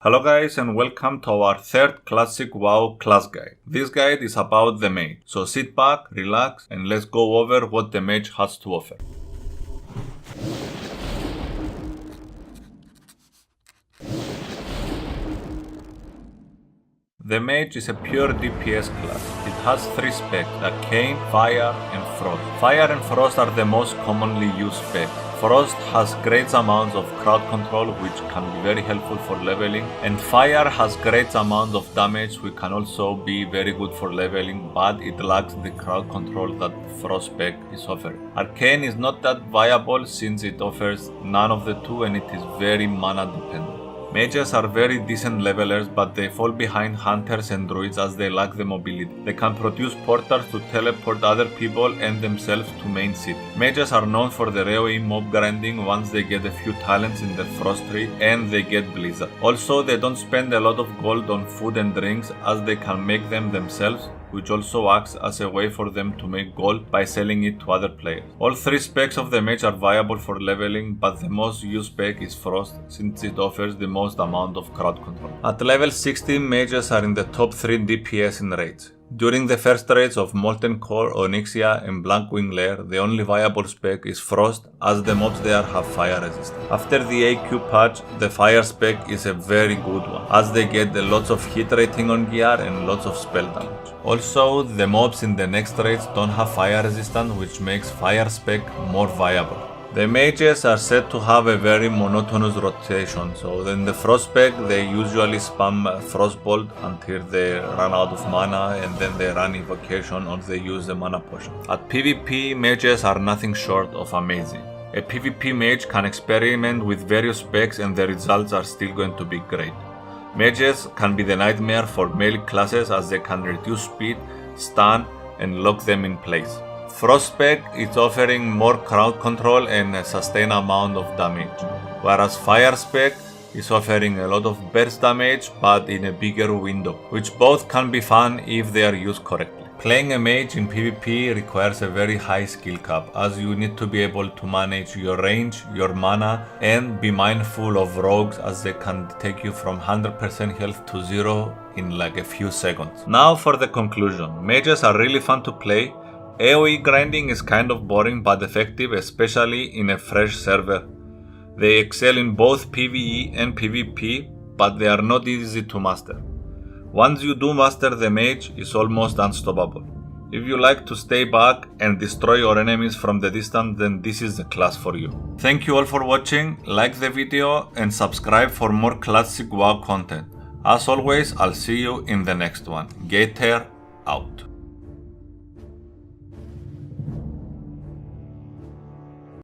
Hello guys and welcome to our third classic WoW class guide. This guide is about the Mage, so sit back, relax and let's go over what the Mage has to offer. The Mage is a pure DPS class. It has three specs, Arcane, Fire and Frost. Fire and Frost are the most commonly used specs. Frost has great amounts of crowd control which can be very helpful for leveling, and Fire has great amounts of damage which can also be very good for leveling, but it lacks the crowd control that Frost spec is offering. Arcane is not that viable since it offers none of the two and it is very mana dependent. Mages are very decent levelers, but they fall behind hunters and druids as they lack the mobility. They can produce portals to teleport other people and themselves to main city. Mages are known for their AoE mob grinding once they get a few talents in the frost tree and they get blizzard. Also, they don't spend a lot of gold on food and drinks as they can make them themselves, which also acts as a way for them to make gold by selling it to other players. All three specs of the Mage are viable for leveling, but the most used spec is Frost since it offers the most amount of crowd control. At level 60, Mages are in the top 3 DPS in raids. During the first raids of Molten Core, Onyxia and Blackwing Lair, the only viable spec is Frost as the mobs there have fire resistance. After the AQ patch, the fire spec is a very good one as they get lots of hit rating on gear and lots of spell damage. Also, the mobs in the next raids don't have fire resistance, which makes fire spec more viable. The mages are said to have a very monotonous rotation, so in the frost spec they usually spam frostbolt until they run out of mana and then they run invocation or they use the mana potion. At PvP, mages are nothing short of amazing. A PvP mage can experiment with various specs and the results are still going to be great. Mages can be the nightmare for melee classes as they can reduce speed, stun and lock them in place. Frost spec is offering more crowd control and a sustained amount of damage, whereas Fire spec is offering a lot of burst damage but in a bigger window, which both can be fun if they are used correctly. Playing a mage in PvP requires a very high skill cap as you need to be able to manage your range, your mana and be mindful of rogues as they can take you from 100% health to 0 in like a few seconds. Now for the conclusion. Mages are really fun to play. AoE grinding is kind of boring but effective, especially in a fresh server. They excel in both PvE and PvP, but they are not easy to master. Once you do master the Mage, it's almost unstoppable. If you like to stay back and destroy your enemies from the distance, then this is the class for you. Thank you all for watching, like the video and subscribe for more classic WoW content. As always, I'll see you in the next one. Gator out.